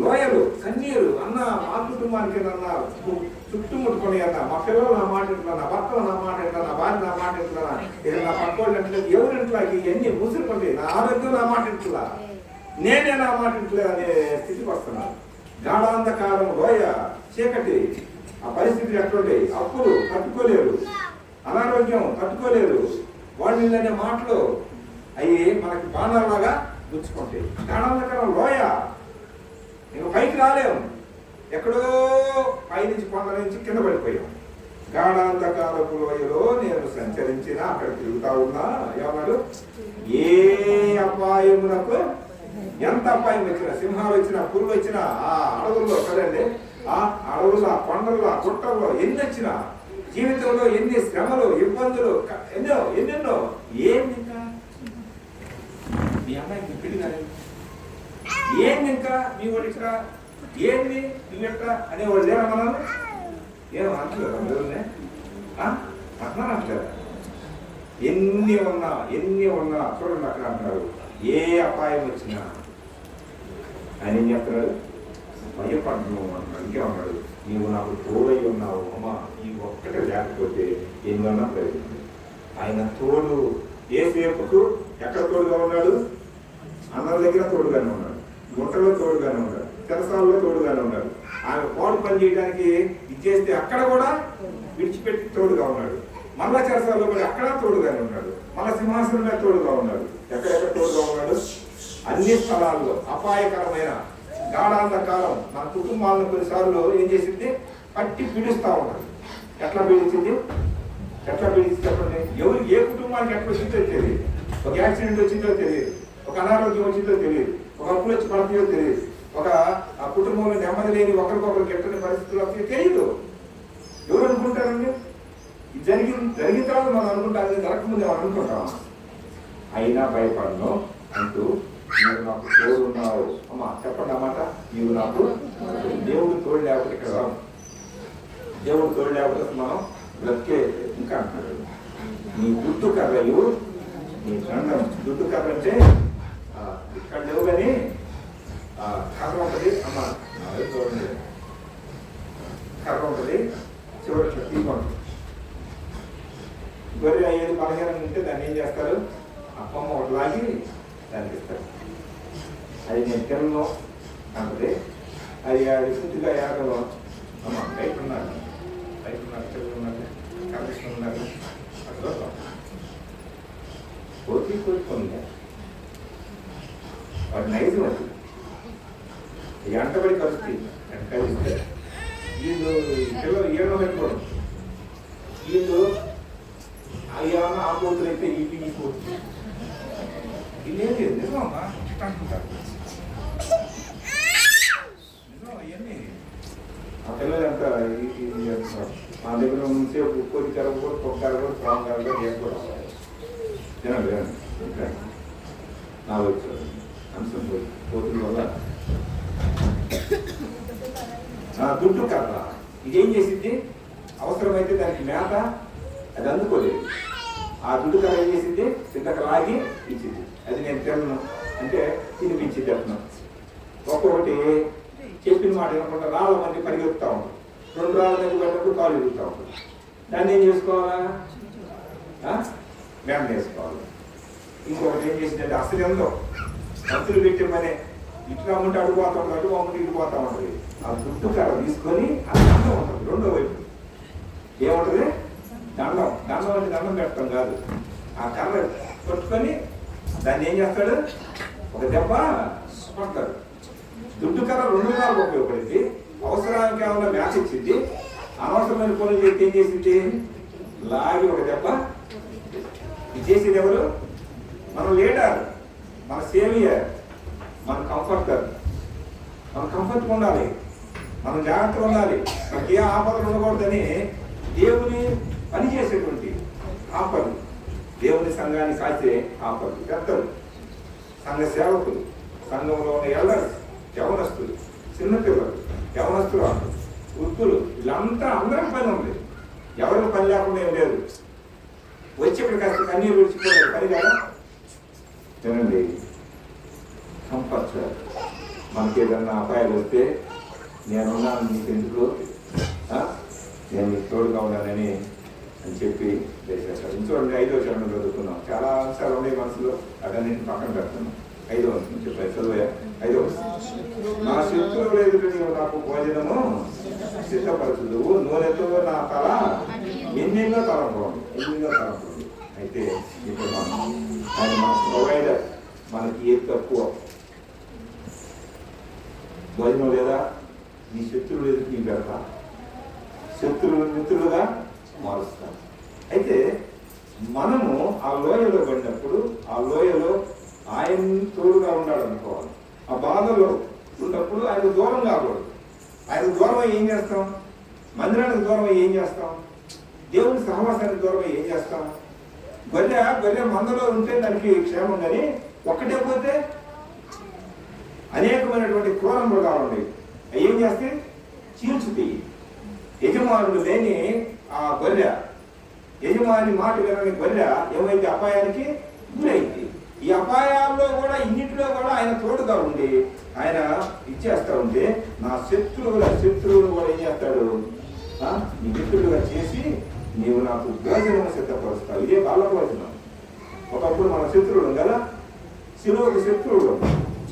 లోయలు, కన్నీరు. అన్న మా కుటుంబానికి అన్నా చుట్టుముట్టుకొని అన్న మా పిల్లలు నా మాట ఇంట్లో, నా భర్తలు నా మాట ఇంట్లో, నా భార్య నా మాట ఇంట్లో, ఇక నా పక్కోళ్ళు అంటే ఎవరింట్లోకి ఎన్ని ముసురుకుంటే నా ఆరోగ్యం నా మాట ఇంట్లో, నేనే నా మాట ఇంట్లో అనే స్థితికి వస్తున్నాను. గాఢాంధకారం, లోయ, చీకటి, ఆ పరిస్థితులు ఎట్లుంటాయి? అప్పులు తట్టుకోలేరు, అనారోగ్యం తట్టుకోలేరు, వాళ్ళు అనే మాటలు అవి మనకి బాణాలాగా గుచ్చుకుంటాయి. గాఢాంధకారం లోయ, నేను పైకి రాలేము, ఎక్కడో పైనుంచి కొండ నుంచి కింద పడిపోయాం. గాఢాంధకారపు లోయలో నేను సంచరించినా, అక్కడ తిరుగుతా ఉన్నా, ఏమన్నాడు? ఏ అపాయమునకు, ఎంత అపాయం వచ్చినా, సింహాలు వచ్చినా, పురుగు వచ్చినా, ఆ అడవుల్లో కదండి, ఆ అడవుల్లో, ఆ కొండల్లో, ఆ గుట్టల్లో ఎన్ని వచ్చినా, జీవితంలో ఎన్ని శ్రమలు, ఇబ్బందులు, ఎన్నెన్నో. ఏంది ఇంకా మీ అమ్మాయికి పెళ్లి కాలేదు, ఏంది ఇంకా మీ వాడు ఇక్కడ, ఏంది నువ్వెట్లా అనేవాడు లేరా? మనం ఏమో అంటలేదా? ఎవరినే అంటున్నారా? ఎన్ని ఉన్నా చూడండి, అక్కడ అంటున్నారు ఏ అపాయం వచ్చినా ఆయన ఏం చెప్తున్నాడు? భయపడ్ను అంటున్నాడు. ఇంకేమన్నాడు? నీవు నాకు తోడై ఉన్నావు అమ్మా, ఈ ఒక్కటే లేకపోతే ఎన్నన్నా ప్రయోజనం. ఆయన తోడు. ఏసేపుకు ఎక్కడ తోడుగా ఉన్నాడు? అందరి దగ్గర తోడుగానే ఉన్నాడు, గుంటలో తోడుగానే ఉన్నాడు, చెరసాలలో తోడుగానే ఉన్నాడు. ఆయన కోడు పని చేయడానికి ఇచ్చేస్తే అక్కడ కూడా విడిచిపెట్టి తోడుగా ఉన్నాడు. మళ్ళా చెరసాలలో కూడా అక్కడ తోడుగానే ఉన్నాడు, మళ్ళా సింహాసనం మీద తోడుగా ఉన్నాడు. ఎక్కడెక్కడ తోడుగా ఉన్నాడు? అన్ని స్థలాల్లో. అపాయకరమైన గాఢాంధకారం మన కుటుంబాలను కొన్నిసార్లు ఏం చేసింది? పట్టి పీడిస్తూ ఉన్నాడు. ఎట్లా పీడించింది? చెప్పండి. ఎవరు ఏ కుటుంబానికి ఎట్లా వచ్చిందో తెలియదు. ఒక యాక్సిడెంట్ వచ్చిందో తెలియదు, ఒక అనారోగ్యం వచ్చిందో తెలియదు, ఒక అప్పులు వచ్చి పడుతుందో తెలియదు, ఒక ఆ కుటుంబంలో నెమ్మది లేని ఒకరికొకరు గిట్టని పరిస్థితులు వస్తే తెలియదు. ఎవరు అనుకుంటారండి? జరిగిన తర్వాత మనం అనుకుంటాం, అది జరగకముందు మనం అనుకుంటాం. అయినా భయపడను అంటూ నీవు నాకు తోడు ఉన్నావు. అమ్మా చెప్పండి అన్నమాట, నీవు నాకు. దేవుడు తోడు లేకపోతే ఇక్కడ రావు. దేవుడు తోడు లేకపోతే మనం బ్రతికే. ఇంకా అంటాడు, నీ దుడ్డు కర్రలు, నీ దండం. దుడ్డు కర్ర అంటే ఇక్కడ లేవు కానీ కర్ర ఉంటుంది. అమ్మ చూడండి, కర్ర ఉంటుంది, చివరి తీసుకుంటుంది. గొర్రె అయ్యేది 15 ఉంటే దాన్ని ఏం చేస్తారు? ఆ కొమ్మ ఒకటి లాగి దానికి ఇస్తారు. అది నేను తినను అంటే అది పూర్తిగా ఏడలో అమ్మ బయట ఉన్నారు చెరువు ఉన్నారు కమిషన్ ఉన్నారు అట్లా కోరుకుంది వాటి నైజం అది ఎంటబడి పరిస్థితి కలిస్తే వీళ్ళు పిల్లలు ఏడో పెట్టుకోవడం వీళ్ళు ఏమన్నా ఆపోతులు అయితే ఈ పోతుంది వీళ్ళు ఏం లేదు నిజమమ్మా అంటుంటారు నిజం అవన్నీ ఆ పిల్లలు ఎంత ఇది చేస్తున్నారు మా దగ్గర నుంచి కోరి కరగ కూడా పొక్కర కూడా స్ట్రాంగ్ కరగ చేసుకోవడం తినండి ఇంకా నా వచ్చారు అంశం పోతుల వల్ల దుడ్డు కర్ర ఇదేం చేసింది అవసరమైతే దానికి మేత అది అందుకోలేదు ఆ దుడ్డు కర్ర ఏం చేసింది చింతక లాగి ఇచ్చింది అది నేను తినను అంటే తినిపించింది అట్లా ఒక్కొక్కటి చెప్పిన మాట వినకుండా రాళ్ళ మంది పరిగెత్తుతా ఉంటాం 2 రాళ్ళ మంది పడినప్పుడు కాలు ఎదుగుతూ ఉంటాం దాన్ని ఏం చేసుకోవాలా మేము చేసుకోవాలి ఇంకొకటి ఏం చేసిందంటే అసలు ఎందో మంత్రులు పెట్టే పనే ఇట్లా ఉంటే అడుగుపోతా ఉంటుంది అడుగు ఇటుపోతా ఉంటుంది ఆ దుడ్డు కర్ర తీసుకొని అది దండం ఉంటుంది రెండో వైపు ఏముంటుంది దండం అంటే దండం పెట్టడం కాదు ఆ కర్ర పట్టుకొని దాన్ని ఏం చేస్తాడు ఒక దెబ్బ కొడతాడు దుడ్డు కర్ర 2 విధాలుగా ఉపయోగపడింది అవసరానికి ఏమైనా మ్యాచ్ ఇచ్చింది అనవసరమైన పనులు చేసి ఏం చేసింది లాగి ఒక దెబ్బ ఇది చేసేది ఎవరు మన లీడర్ మన సేవియర్ మన కంఫర్టర్ మన కంఫర్ట్గా ఉండాలి మనం జాగ్రత్తగా ఉండాలి మనకి ఏ ఆపదలు ఉండకూడదని దేవుని పనిచేసేటువంటి ఆపదలు దేవుని సంఘాన్ని కాచే ఆపదలు పెద్దలు సంఘ సేవకులు సంఘంలో ఉన్న ఎల్డర్స్ యవనస్తులు చిన్నపిల్లలు యవనస్తులు వృద్ధులు వీళ్ళంతా అందరం పని ఉంది ఎవరికి పని లేకుండా ఏం లేదు వచ్చి ఇక్కడ కాస్త కన్నీరు విడిచిపోలేదు పని కదా తినండి కంఫర్ట్ మనకి ఏదన్నా అపాయాలు వస్తే నేనున్నాను నీకు ఎందుకు నేను మీకు తోడుగా ఉన్నానని అని చెప్పి చేసేస్తారు ఇంకోండి 5వ చరణం చదువుకున్నాం చాలా అంశాలు ఉన్నాయి మనసులో అదన్నింటిని పక్కన పెడుతున్నాం 5వ అంశం చెప్పారు చదువు 5వ నా శత్రువులు ఎదుట నీవు నాకు భోజనము సిద్ధపరచుదు నూనెతో నా తల ఎన్నెన్నో తలంపండి అయితే ఇప్పుడు మనం ఆయన మన ప్రొవైడర్ మనకి ఏది తక్కువ భోజనం లేదా నీ శత్రువులు ఎదుటి నీ పెడతా శత్రువులు మిత్రులుగా మారుస్తా అయితే మనము ఆ లోయలో పడినప్పుడు ఆ లోయలో ఆయన తోడుగా ఉన్నాడు అనుకోవాలి ఆ బాధలో ఉన్నప్పుడు ఆయన దూరం కాకూడదు ఆయన దూరం అయ్యి ఏం చేస్తాం మందిరానికి దూరం అయ్యి ఏం చేస్తాం దేవుని సహవాసానికి దూరం అయ్యి ఏం చేస్తాం గొర్రె మందలో ఉంటే దానికి క్షేమం కానీ ఒక్కటే పోతే అనేకమైనటువంటి క్రూర మృగాలు ఉన్నాయి అవి ఏం చేస్తే చీల్చుతాయి యజమానుడు లేని ఆ గొర్రె యజమాని మాట వినని గొర్రె ఏమైతే అపాయానికి గురైంది ఈ అపాయాల్లో కూడా ఇన్నింటిలో కూడా ఆయన తోడుగా ఉండి ఆయన ఇచ్చేస్తా ఉంటే నా శత్రువులు కూడా ఏం చేస్తాడు నీ మిత్రులుగా చేసి నీవు నాకు భోజనం సిద్ధపరుస్తావు ఇదే బాల భోజనం ఒకప్పుడు మన శత్రువులం కదా శిలువకు శత్రువులం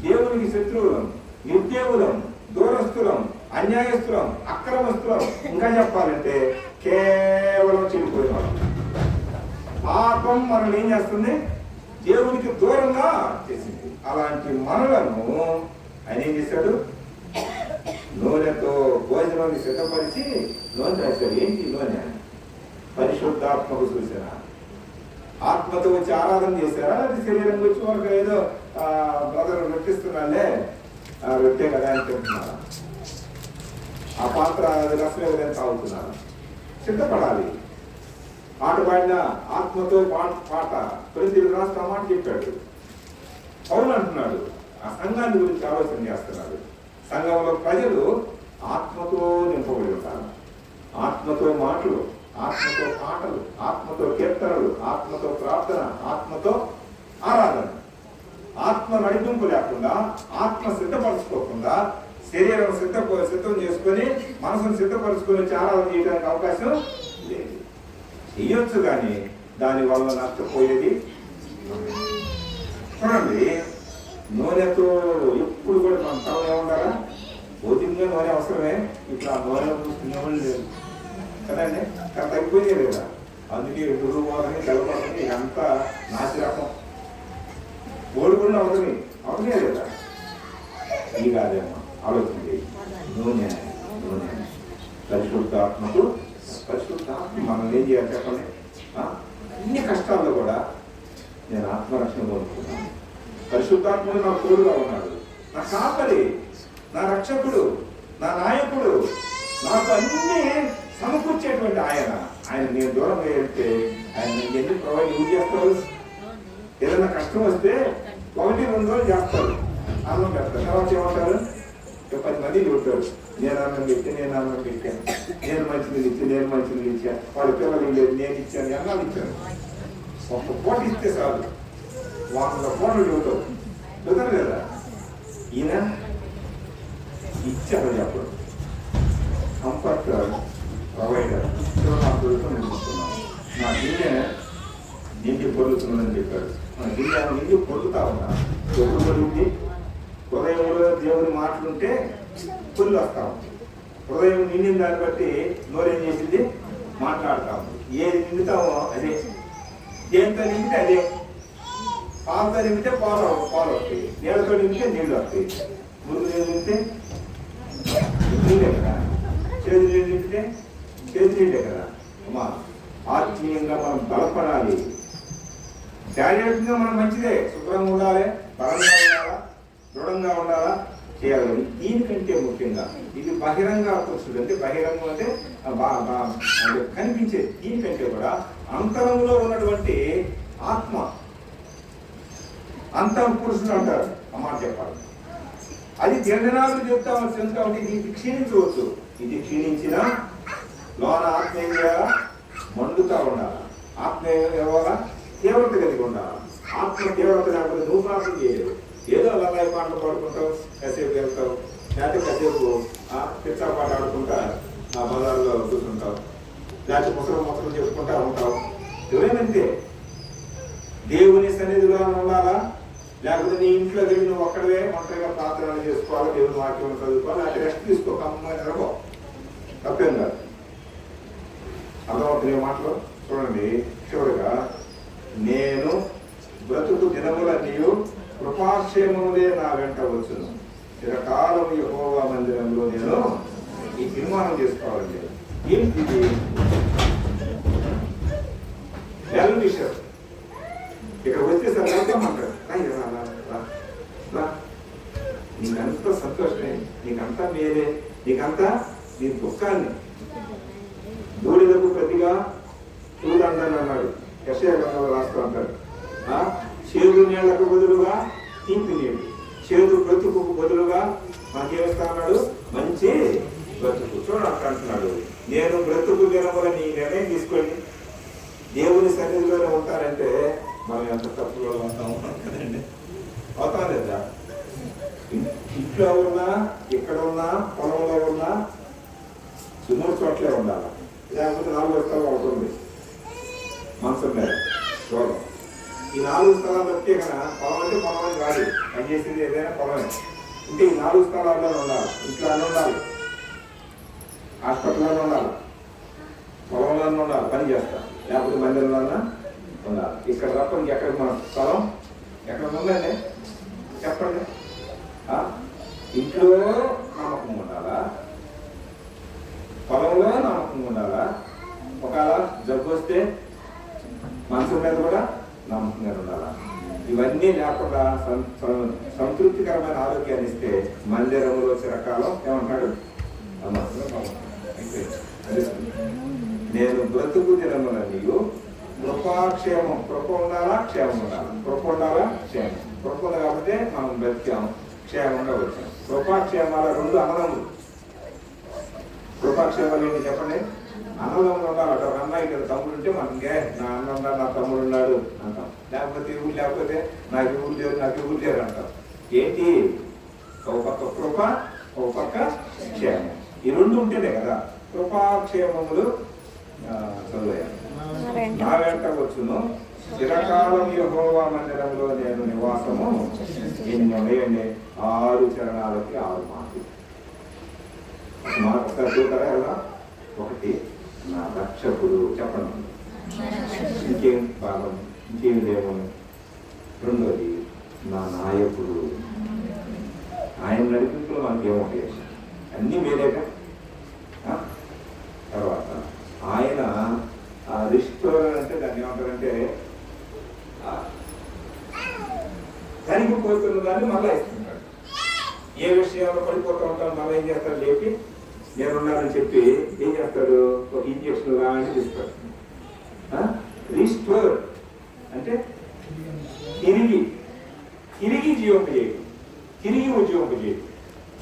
దేవునికి శత్రువులం నిర్దేవులం దూరస్తులం అన్యాయస్తులం అక్రమస్తులం ఇంకా చెప్పాలంటే కేవలం చెడిపోయిన వాళ్ళం పాపం మనల్ని ఏం చేస్తుంది దేవునికి దూరంగా చేసింది అలాంటి మనలను ఆయన ఏం చేశాడు నూనెతో భోజనాన్ని సిద్ధపరిచి నూనె రాశాడు ఏంటి నూనె పరిశుద్ధాత్మకు చూసిన ఆత్మతో వచ్చి ఆరాధన చేశారా అది శరీరం వచ్చి వాళ్ళకి ఏదో బ్రదర్ రొట్టిస్తున్నాలే రొట్టె కదా అని చెప్తున్నారా ఆ పాత్ర రసం ఏదైనా తాగుతున్నారు సిద్ధపడాలి పాట పాడిన ఆత్మతో పాట ప్రతి రాష్ట్ర మాట చెప్పాడు పౌలు అంటున్నాడు ఆ సంఘాన్ని గురించి ఆలోచన చేస్తున్నాడు సంఘంలో ప్రజలు ఆత్మతో నింపబడి ఉంటారు ఆత్మతో మాటలు ఆత్మతో పాటలు ఆత్మతో కీర్తనలు ఆత్మతో ప్రార్థన ఆత్మతో ఆరాధన ఆత్మ నడిపింపు లేకుండా ఆత్మ సిద్ధపరచుకోకుండా శరీరం సిద్ధం చేసుకొని మనసును సిద్ధపరచుకొని ఆరాధన చేయడానికి అవకాశం లేదు చెయ్యొచ్చు కానీ దాని వల్ల నష్టపోయేది చూడండి నూనెతో ఎప్పుడు కూడా మన తల ఏముండాలా? భౌతికంగా నూనె అవసరమే. ఇప్పుడు ఆ నూనె పూసుకునే వాళ్ళు లేదు కదండి. కానీ తగ్గిపోయింది లేదా? అందుకే గురువు పోతుంది, తెల్లపోతుంది, ఇదంతా నాసిరకం. ఓడి కూడా అవుతుంది లేదా? ఇది కాదేమో ఆలోచించి నూనె నూనె పరిశుద్ధాత్మకు పరిశుద్ధాత్మ మనం ఏం చేయాలి చెప్పండి? ఇన్ని కష్టాల్లో కూడా నేను ఆత్మరక్షణ కోరుకున్నాను. పరిశుద్ధాత్ముడు నా తోడుగా ఉన్నాడు, నా కాపరి, నా రక్షకుడు, నా నాయకుడు, నాకు అన్ని సమకూర్చేటువంటి ఆయన. నేను దూరం వెళ్తే ఆయన ఎందుకు ప్రొవైడ్ యూజ్ చేస్తారు? ఏదైనా కష్టం వస్తే 1-2 రోజులు చేస్తారు, అన్నం పెడతారు. తర్వాత ఏమంటారు? 10 మంది చూడతారు, నేను అన్నం పెట్టాను, నేను మంచినీళ్ళు ఇచ్చాను, నేను మంచినీళ్ళు ఇచ్చాను, వాళ్ళ పిల్లలు లేదు, నేను ఇచ్చాను, అన్నాలు ఇచ్చాను. ఒక్క పూట ఇస్తే చాలు 100 పూటలు చూడతావు. కుదరదు కదా. ఈయన ఇచ్చారు చెప్పడు, కంఫర్ట్ ప్రొవైడర్. నా గిన్నె నిండి పొరులుతుందని చెప్పాడు. మన గిన్నె నిండి పొరులుతా ఉన్నా. ఎప్పుడు పొరులుంది? హృదయంలో దేవుని మాటలుంటే పొరులు వస్తా ఉంది. హృదయం నిండిన దాన్ని బట్టి నోరేం చేసింది? మాట్లాడుతా ఉంది. ఏది నిండుతామో అదే, దేంతో నిండితే అదే. పాలతో నిండితే పాలు వస్తాయి, నీళ్ళతో నిండితే నీళ్ళు వస్తాయి. మురుగు నీళ్ళు నిండితే నీళ్ళే కదా, చేతి నీళ్ళు నిండితే చేతి నీళ్ళే కదా. అమ్మా, ఆత్మీయంగా మనం బలపడాలి. శారీరకంగా మనం మంచిదే, శుభ్రంగా ఉండాలి, బలంగా ఉండాలా, దృఢంగా ఉండాలా, చేయాలి. దీనికంటే ముఖ్యంగా ఇది బహిరంగ పురుషుడు, అంటే బహిరంగం అంటే కనిపించేది. దీనికంటే కూడా అంతరంలో ఉన్నటువంటి ఆత్మ, అంతః పురుషుడు అంటారు. అమ్మాట చెప్పాలి. అది దినదినాలు చెప్తా కాబట్టి ఇది క్షీణించవచ్చు. ఇది క్షీణించిన లోన ఆత్మీయంగా మండుతా ఉండాలి. ఆత్మీయ తీవ్రత కలిగి ఉండాలి. ఆత్మ తీవ్రత లేకపోతే నువ్వు ప్రార్థన చేయలేవు. ఏదో లల్లాయి పాటలు పాడుకుంటావు, కాసేపు వెళ్తావు, లేకపోతే కాసేపు పిచ్చా పాట ఆడుకుంటా ఆ బజార్లో కూర్చుంటావు, లేకపోతే ముసలు చెప్పుకుంటా ఉంటావు. ఎవరేనంతే దేవుని సన్నిధిలో ఉండాలా, లేకపోతే నీ ఇంట్లో వెళ్ళి నువ్వు ఒక్కడే ఒంటరిగా ప్రార్థనలు చేసుకోవాలి, దేవుని వాక్యం చదువుకోవాలి, లేకపోతే రెస్ట్ తీసుకో, కమ్మని నిలబో, తప్పేం కాదు. అర్థమవుతుంది మాటలు. చూడండి, చివరిగా నేను బ్రతుకు దినములన్నీయు కృపాక్షేమములే నా వెంట వచ్చును, చిరకాలం యెహోవా మందిరంలో నేను ఈ తీర్మానం చేసుకోవాలండి. ఏంటి వెల్ విషర్ ఇక్కడ వచ్చేసరి వెళ్తామంటారు. నీకంతా సంతోషమే, నీకంతా మేలే, నీకంతా నీ దుఃఖాన్ని బూడిదకు ప్రతిగా చూడండి అన్నాడు. యెషయా గ్రంథంలో రాస్తూ అంటారు. చేదు నీళ్లకు బదులుగా తీపి నీళ్ళు, చేదు బ్రతుకు బదులుగా మాకేమిస్తా అన్నాడు? మంచి బ్రతుకు. చూడండి అక్కడ అంటున్నాడు, నేను బ్రతుకు దినములని నిర్ణయం తీసుకోండి. దేవుని సన్నిధిలోనే ఉంటారంటే మనం ఎంత తప్పులో ఉంటాము కదండి. అవుతాం లేదా? ఇంట్లో ఉన్నా, ఇక్కడ ఉన్నా, పొలంలో ఉన్నా 3 చోట్లే ఉండాలి. లేకపోతే 4 స్థలం అవుతుంది మనసు మీద రోగం. ఈ 4 స్థలాలు వస్తే కదా పొలం అంటే పొలం అని కాదు, పనిచేసేది ఏదైనా పొలమే. అంటే ఈ 4 స్థలాల్లో ఉండాలి. ఇంట్లోనే ఉండాలి, హాస్పిటల్లోనే ఉండాలి, పొలంలోనే ఉండాలి, పని చేస్తా, లేకపోతే మందిరంలోనే ఉండాలి. ఇక్కడ తప్ప ఎక్కడ మన స్థలం ఎక్కడ ఉందండి చెప్పండి. ఇంట్లో నమ్మకం ఉండాలా, పొలంలో నమ్మకం ఉండాలా, ఒకవేళ జబ్బు వస్తే మనసు మీద కూడా నమ్మకంగా ఉండాలా. ఇవన్నీ లేకుండా సంతృప్తికరమైన ఆరోగ్యాన్ని ఇస్తే మందిరంలో చిరకాలం ఏమంటాడు? నేను బ్రతుకు దినములన్నీయు కృపాక్షేమం, కృప ఉండాలా, క్షేమం ఉండాలా. కృప ఉండాలా, క్షేమం. కృప ఉంది కాబట్టి మనం బ్రతికాము, క్షేమంగా వచ్చాం. కృపాక్షేమాల 2 అన్నదమ్ములు. కృపాక్షేమాలు ఏంటి చెప్పండి? అన్నదమ్ములు ఉండాలట. ఒక అమ్మాయి కదా తమ్ముడు ఉంటే మనకే నా అన్న ఉన్నాడు, నా తమ్ముడు ఉన్నాడు అంటాం. లేకపోతే ఊరు లేకపోతే నాకు ఊరు లేరు అంటాం. ఏంటి? ఒక పక్క కృప, ఒక పక్క క్షేమం. ఈ 2 ఉంటేనే కదా కృపాక్షేమములు చదువు. నా వెంట వచ్చును, చిరకాలం యెహోవా మందిరంలో నేను నివాసము ఎన్ని ఉన్నాయండి? 6 చరణాలకి 6 మాటలు. ఒకసారి చూస్తారా ఎలా? 1 నా రక్షకుడు, చెప్పండి. ఇంకేం భాగం? ఇంకేం లేవు. 2 నా నాయకుడు, ఆయన నడిపింపులో మనకేముంటాయి? అన్నీ మీరేగా. తర్వాత ఆయన రిస్టోర్ అంటే దాన్ని ఏమంటారంటే తరిగిపోతున్న దాన్ని మళ్ళీ ఇస్తుంటాడు. ఏ విషయాల్లో పడిపోతూ ఉంటాను మళ్ళీ ఏం చేస్తాడు? లేపి నేనున్నానని చెప్పి ఏం చేస్తాడు? ఒక ఇంజక్షన్ లాంటిది ఇస్తాడు. రిస్టోర్ అంటే తిరిగి జీవింపజేయడం, తిరిగి ఉద్యోగింపజేయడం,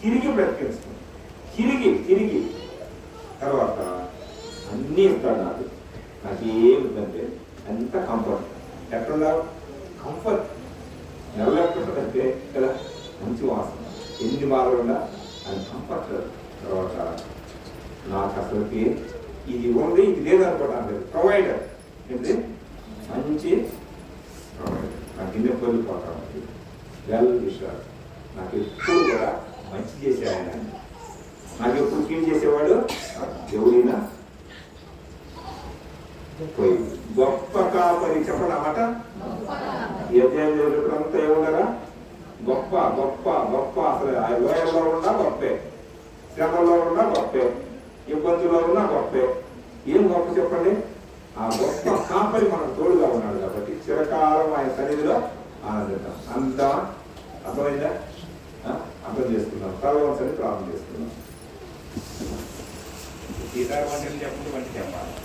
తిరిగి బ్రతికిస్తాడు, తిరిగి తర్వాత అన్నీ ఇస్తాడు. నాకు ఏమిటంటే ఎంత కంఫర్ట్. ఎక్కడున్నా కంఫర్ట్ నెలలేకపోతే కదా, మంచి వాసన, ఎన్ని బాధలున్నా అది కంఫర్ట్. తర్వాత నాకు అసలుకి ఇది ఉంది ఇది లేదనుకోవడం లేదు. ప్రొవైడర్ ఏంటి? మంచి ప్రొవైడర్. నాకు గిన్నె పొందిపోతాను వెల్ విషయాలు. నాకు ఎప్పుడు కూడా మంచి చేసే ఆయన. నాకు ఎప్పుడు కీడు చేసేవాడు ఎవరైనా పోయి గొప్ప కాపరి. చెప్పండి అన్నమాట. అంతా ఏముండగా గొప్ప గొప్ప గొప్ప. అసలు ఆ లోయల్లో ఉన్నా గొప్పే, శ్రమలో ఉన్నా గొప్పే, ఇబ్బందుల్లో ఉన్నా గొప్పే. ఏం గొప్ప చెప్పండి? ఆ గొప్ప కాపరి మనకు తోడుగా ఉన్నాడు కాబట్టి చిరకాలం ఆయన సన్నిధిలో ఆనందిద్దాం. అంతా అర్థమైందా? అర్థం చేసుకున్నాం. తలవంచని ప్రారంభం చేసుకున్నాం. సీతారామంటే చెప్పండి, వంటి చెప్పాలి.